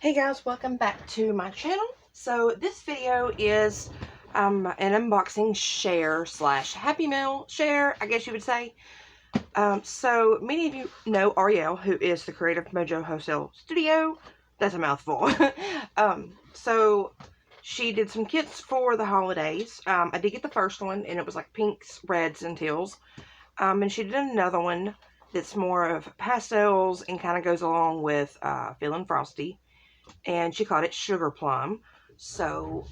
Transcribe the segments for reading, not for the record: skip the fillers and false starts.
Hey guys, welcome back to my channel. So this video is an unboxing share slash Happy Meal share, I guess you would say. So many of you know Aurielle, who is the Creative Mojo Wholesale Studio. That's a mouthful. So she did some kits for the holidays. I did get the first one, and it was like pinks, reds, and teals. And she did another one that's more of pastels and kind of goes along with Feeling Frosty. And she called it Sugar Plum. So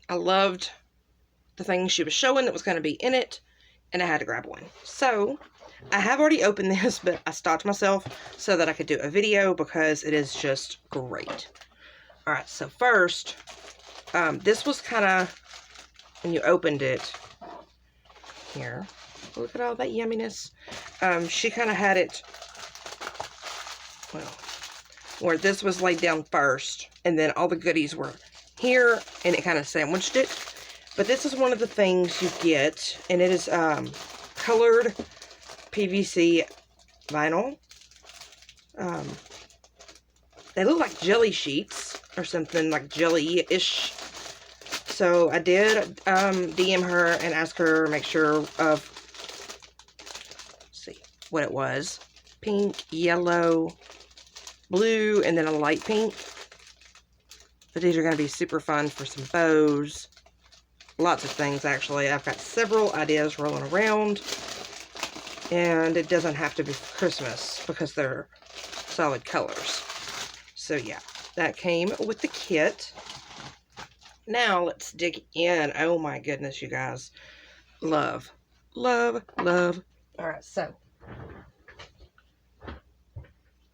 I loved the things she was showing that was going to be in it, and I had to grab one. So I have already opened this, but I stopped myself so that I could do a video because it is just great. Alright, so first, this was kind of, when you opened it, here, look at all that yumminess. She kind of had it, well, where this was laid down first, and then all the goodies were here, and it kind of sandwiched it. But this is one of the things you get, and it is colored PVC vinyl. They look like jelly sheets, or something like jelly-ish. So I did DM her and ask her, make sure of, let's see what it was. Pink, yellow, blue, and then a light pink. But these are going to be super fun for some bows. Lots of things, actually. I've got several ideas rolling around. And it doesn't have to be for Christmas because they're solid colors. So yeah, that came with the kit. Now let's dig in. Oh my goodness, you guys. Love, love, love. Alright, so.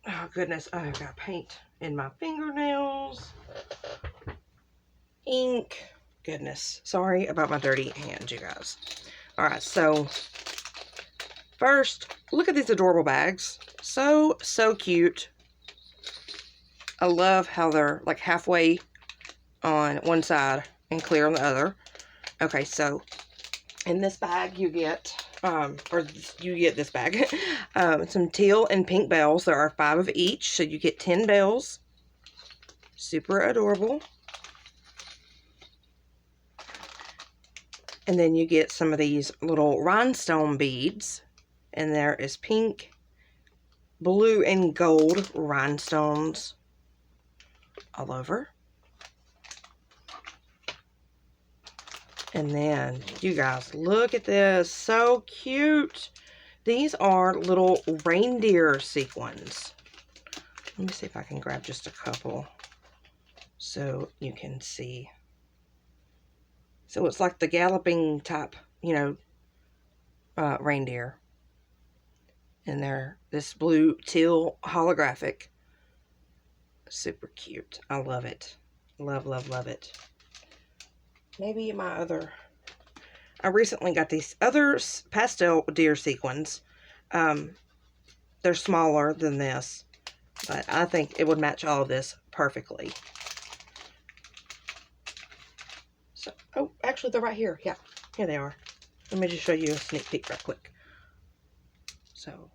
Oh goodness, I've got paint in my fingernails. Ink. Goodness, sorry about my dirty hands, you guys. Alright, so first, look at these adorable bags. So cute. I love how they're like halfway on one side and clear on the other. Okay, so in this bag you get this bag, some teal and pink bells. There are 5 of each, so you get 10 bells. Super adorable. And then you get some of these little rhinestone beads, and there is pink, blue, and gold rhinestones all over. And then, you guys, look at this. So cute. These are little reindeer sequins. Let me see if I can grab just a couple so you can see. So it's like the galloping type, you know, reindeer. And they're this blue teal holographic. Super cute. I love it. Love, love, love it. Maybe I recently got these other pastel deer sequins. They're smaller than this, but I think it would match all of this perfectly. So, oh, actually they're right here. Yeah, here they are. Let me just show you a sneak peek real quick. So,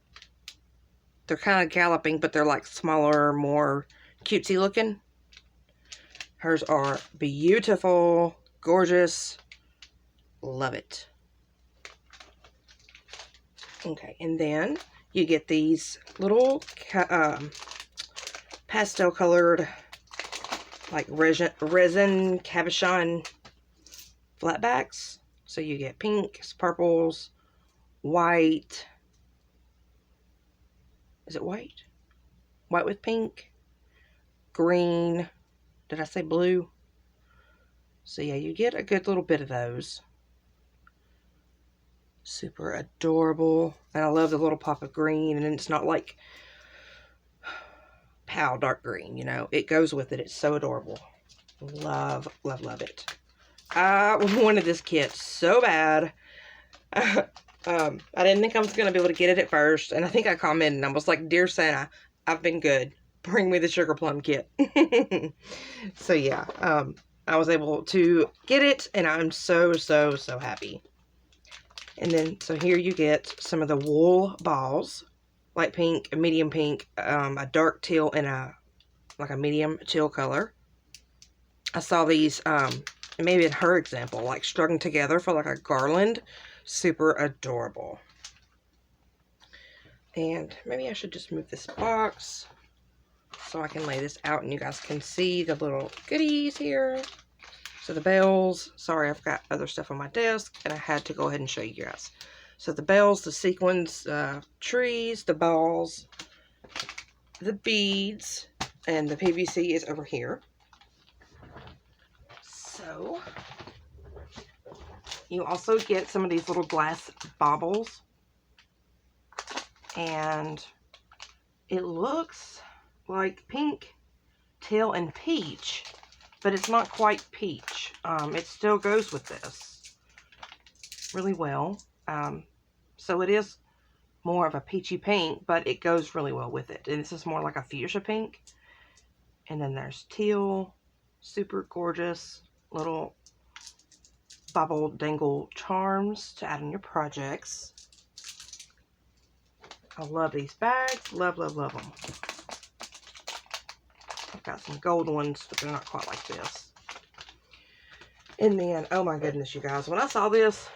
they're kind of galloping, but they're like smaller, more cutesy looking. Hers are beautiful. Gorgeous. Love it. Okay, and then you get these little pastel colored, like resin Cabochon flatbacks. So you get pinks, purples, white. Is it white? White with pink. Green. Did I say blue? So yeah, you get a good little bit of those. Super adorable. And I love the little pop of green. And it's not like pale dark green, you know. It goes with it. It's so adorable. Love, love, love it. I wanted this kit so bad. I didn't think I was going to be able to get it at first. And I think I commented and I was like, "Dear Santa, I've been good. Bring me the Sugar Plum kit." So yeah, I was able to get it, and I'm so happy. And then, so here you get some of the wool balls. Light pink, a medium pink, a dark teal, and a like a medium teal color. I saw these, maybe in her example, like strung together for like a garland. Super adorable. And maybe I should just move this box so I can lay this out and you guys can see the little goodies here. So the bells, sorry, I've got other stuff on my desk and I had to go ahead and show you guys. So the bells, the sequins, trees, the balls, the beads, and the PVC is over here. So you also get some of these little glass baubles. And it looks like pink, teal, and peach, but it's not quite peach. It still goes with this really well. So it is more of a peachy pink, but it goes really well with it. And this is more like a fuchsia pink. And then there's teal, super gorgeous little bubble dangle charms to add in your projects. I love these bags. Love, love, love them. I've got some gold ones, but they're not quite like this. And then, oh my goodness, you guys. When I saw this,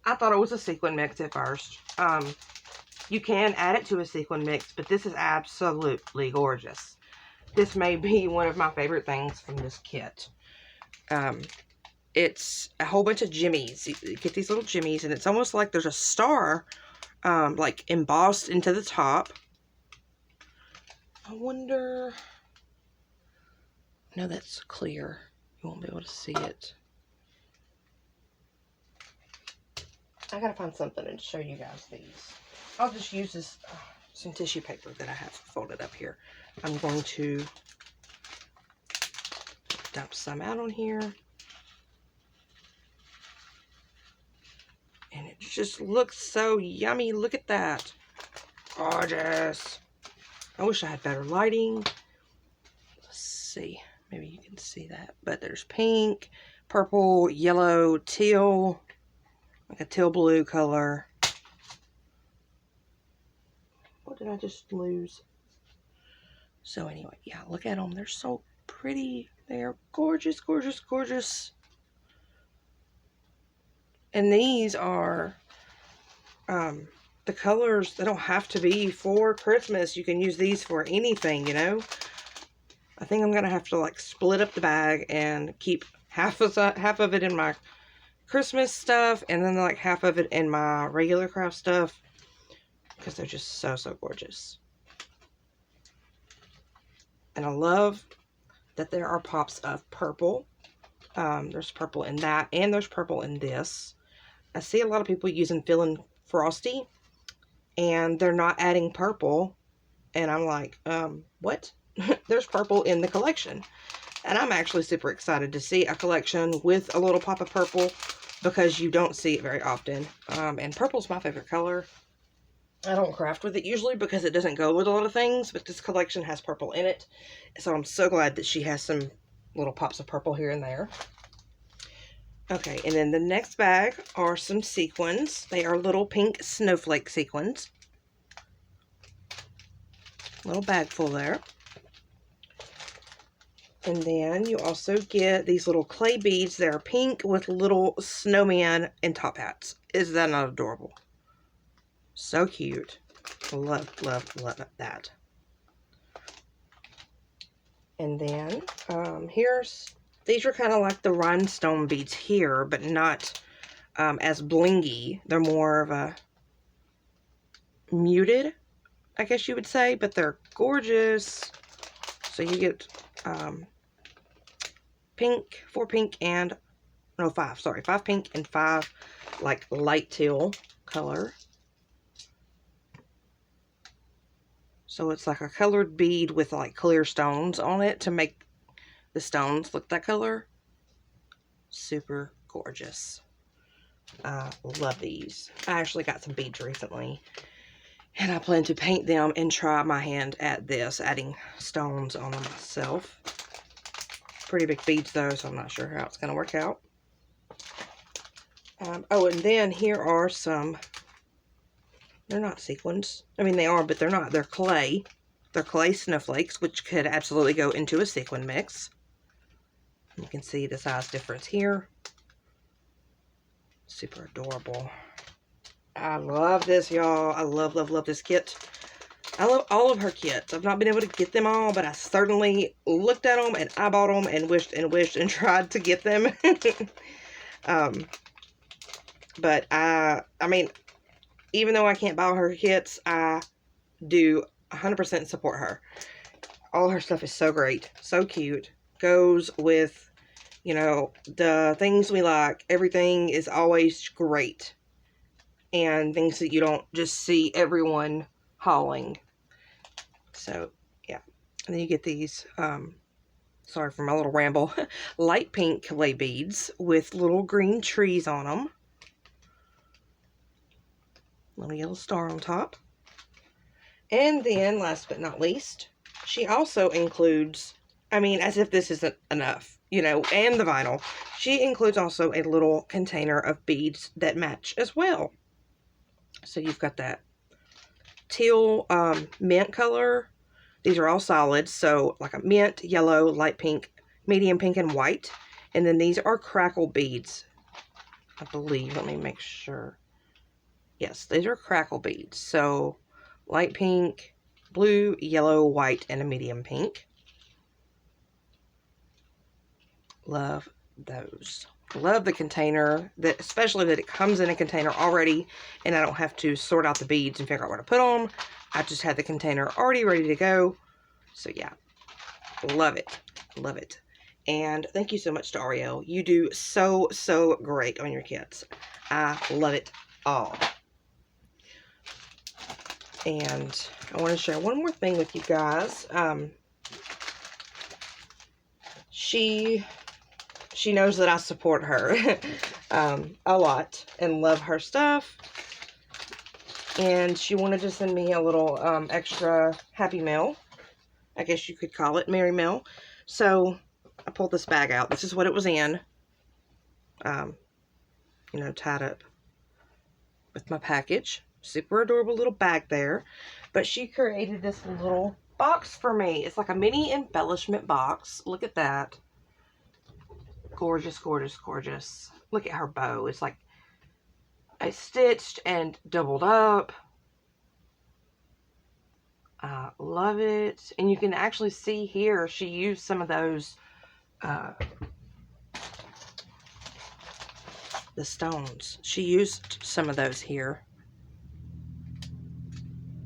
I thought it was a sequin mix at first. You can add it to a sequin mix, but this is absolutely gorgeous. This may be one of my favorite things from this kit. It's a whole bunch of jimmies. You get these little jimmies, and it's almost like there's a star like embossed into the top. I wonder, no, that's clear. You won't be able to see it. I gotta find something and show you guys these. I'll just use this, some tissue paper that I have folded up here. I'm going to dump some out on here. And it just looks so yummy. Look at that. Gorgeous. I wish I had better lighting. Let's see. Maybe you can see that. But there's pink, purple, yellow, teal. Like a teal blue color. What did I just lose? So anyway, yeah, look at them. They're so pretty. They're gorgeous, gorgeous, gorgeous. And these are the colors. They don't have to be for Christmas. You can use these for anything, you know. I think I'm gonna have to like split up the bag and keep half of it in my Christmas stuff, and then like half of it in my regular craft stuff, because they're just so, so gorgeous. And I love that there are pops of purple. There's purple in that, and there's purple in this. I see a lot of people using Feelin' Frosty, and they're not adding purple. And I'm like, what? There's purple in the collection. And I'm actually super excited to see a collection with a little pop of purple, because you don't see it very often. And purple's my favorite color. I don't craft with it usually because it doesn't go with a lot of things, but this collection has purple in it. So I'm so glad that she has some little pops of purple here and there. Okay, and then the next bag are some sequins. They are little pink snowflake sequins. Little bag full there. And then you also get these little clay beads. They're pink with little snowman and top hats. Is that not adorable? So cute. Love, love, love that. And then these are kind of like the rhinestone beads here, but not as blingy. They're more of a muted, I guess you would say, but they're gorgeous. So you get pink, 4 pink and, no, 5, sorry, 5 pink and 5 like light teal color. So it's like a colored bead with like clear stones on it to make the stones look that color. Super gorgeous. Love these. I actually got some beads recently, and I plan to paint them and try my hand at this, adding stones on them myself. Pretty big beads though, so I'm not sure how it's going to work out. Oh, and then here are some, they're not sequins. I mean, they are, but they're not. They're clay. They're clay snowflakes, which could absolutely go into a sequin mix. You can see the size difference here. Super adorable. I love this, y'all. I love, love, love this kit. I love all of her kits. I've not been able to get them all, but I certainly looked at them and eyeballed them and wished and tried to get them. But I mean, even though I can't buy her kits, I do 100% support her. All her stuff is so great, so cute. Goes with, you know, the things we like. Everything is always great. And things that you don't just see everyone hauling. So, yeah. And then you get these, sorry for my little ramble, light pink clay beads with little green trees on them. Little yellow star on top. And then, last but not least, she also includes, I mean, as if this isn't enough, you know, and the vinyl, she includes also a little container of beads that match as well. So you've got that teal mint color. These are all solids, so like a mint, yellow, light pink, medium pink, and white. And then these are crackle beads, I believe. Let me make sure. Yes, these are crackle beads. So light pink, blue, yellow, white, and a medium pink. Love those. Love the container, that especially that it comes in a container already, and I don't have to sort out the beads and figure out where to put them. I just have the container already ready to go. So yeah, love it. Love it. And thank you so much to Aurielle. You do so, so great on your kits. I love it all. And I want to share one more thing with you guys. She knows that I support her a lot and love her stuff. And she wanted to send me a little extra happy mail. I guess you could call it Merry Mail. So I pulled this bag out. This is what it was in. You know, tied up with my package. Super adorable little bag there. But she created this little box for me. It's like a mini embellishment box. Look at that. Gorgeous, gorgeous, gorgeous. Look at her bow. It's like it's stitched and doubled up. I love it. And you can actually see here she used some of those the stones. She used some of those here.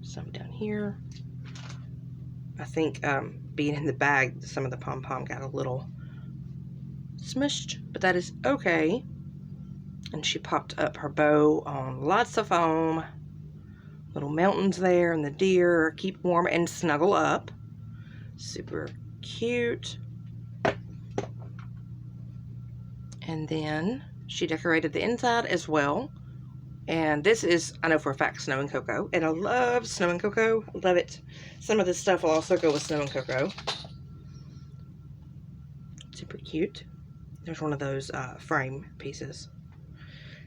Some down here. I think being in the bag, some of the pom-pom got a little smushed, but that is okay. And she popped up her bow on lots of foam. Little mountains there, and the deer keep warm and snuggle up. Super cute. And then she decorated the inside as well. And this is, I know for a fact, Snow and Cocoa. And I love Snow and Cocoa. I love it. Some of this stuff will also go with Snow and Cocoa. Super cute. There's one of those frame pieces.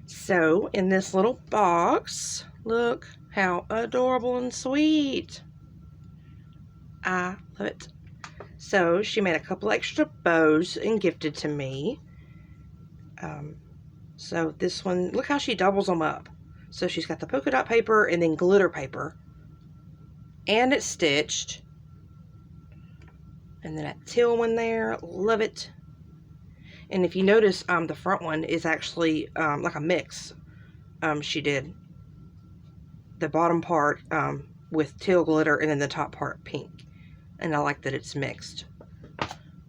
So, in this little box, look how adorable and sweet. I love it. So, she made a couple extra bows and gifted to me. So, this one, look how she doubles them up. So, she's got the polka dot paper and then glitter paper. And it's stitched. And then that teal one there, love it. And if you notice, the front one is actually like a mix. She did the bottom part with teal glitter and then the top part pink. And I like that it's mixed.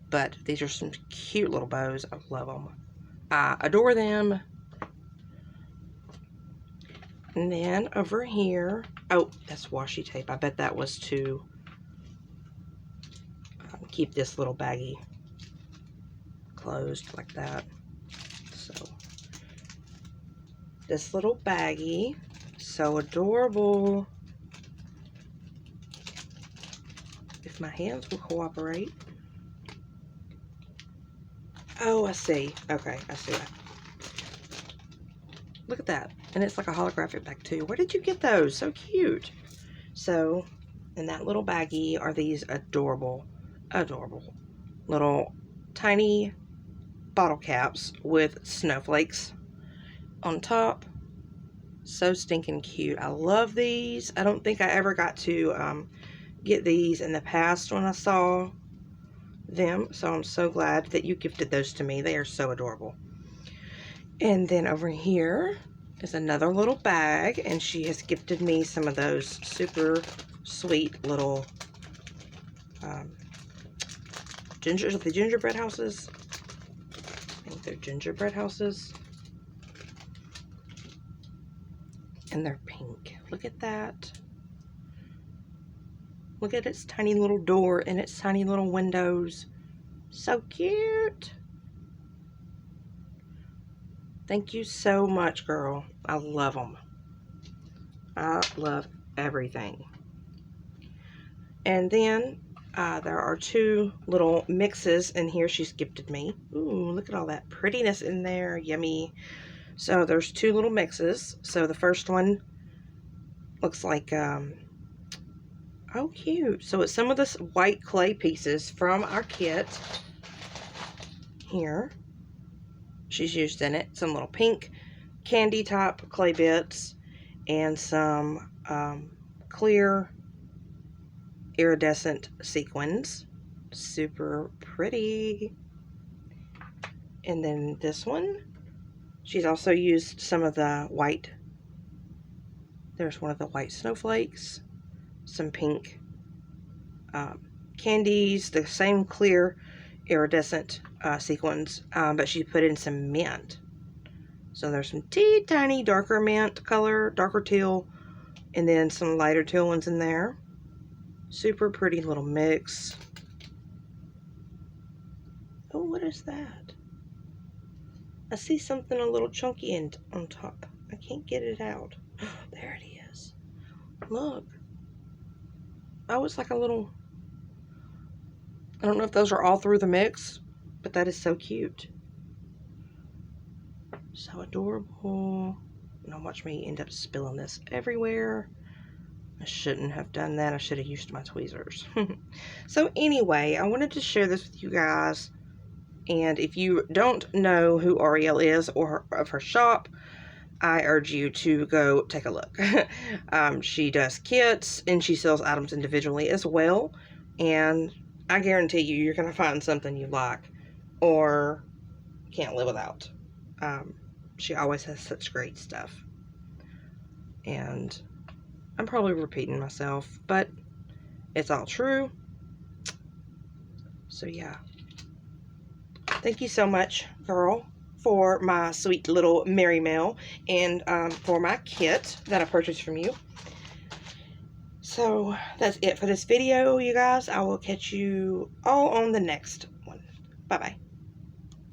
But these are some cute little bows. I love them. I adore them. And then over here, oh, that's washi tape. I bet that was to keep this little baggie closed like that. So this little baggie, so adorable. If my hands will cooperate. Oh, I see. Okay, I see that. Look at that. And it's like a holographic bag too. Where did you get those? So cute. So In that little baggie are these adorable, adorable little tiny bottle caps with snowflakes on top. So stinking cute. I love these. I don't think I ever got to get these in the past when I saw them, so I'm so glad that you gifted those to me. They are so adorable. And then over here is another little bag, and she has gifted me some of those super sweet little the gingerbread houses. I think they're gingerbread houses. And they're pink. Look at that. Look at its tiny little door and its tiny little windows. So cute. Thank you so much, girl. I love them. I love everything. And then there are two little mixes in here she's gifted me. Ooh, look at all that prettiness in there. Yummy. So there's two little mixes. So the first one looks like, oh cute. So it's some of this white clay pieces from our kit. Here. She's used in it. Some little pink candy top clay bits. And some clear iridescent sequins. Super pretty. And then this one, she's also used some of the white. There's one of the white snowflakes, some pink candies, the same clear iridescent sequins, but she put in some mint. So there's some tiny darker mint color, darker teal, and then some lighter teal ones in there. Super pretty little mix. Oh, what is that? I see something a little chunky on top. I can't get it out. There it is. Look. Oh, it's like a little... I don't know if those are all through the mix, but that is so cute. So adorable. Now watch me end up spilling this everywhere. I shouldn't have done that. I should have used my tweezers. So anyway, I wanted to share this with you guys. And if you don't know who Aurielle is or of her shop, I urge you to go take a look. She does kits and she sells items individually as well. And I guarantee you, you're going to find something you like or can't live without. She always has such great stuff. And I'm probably repeating myself, but it's all true. So yeah. Thank you so much, girl, for my sweet little Merry Mail and for my kit that I purchased from you. So that's it for this video, you guys. I will catch you all on the next one. Bye-bye.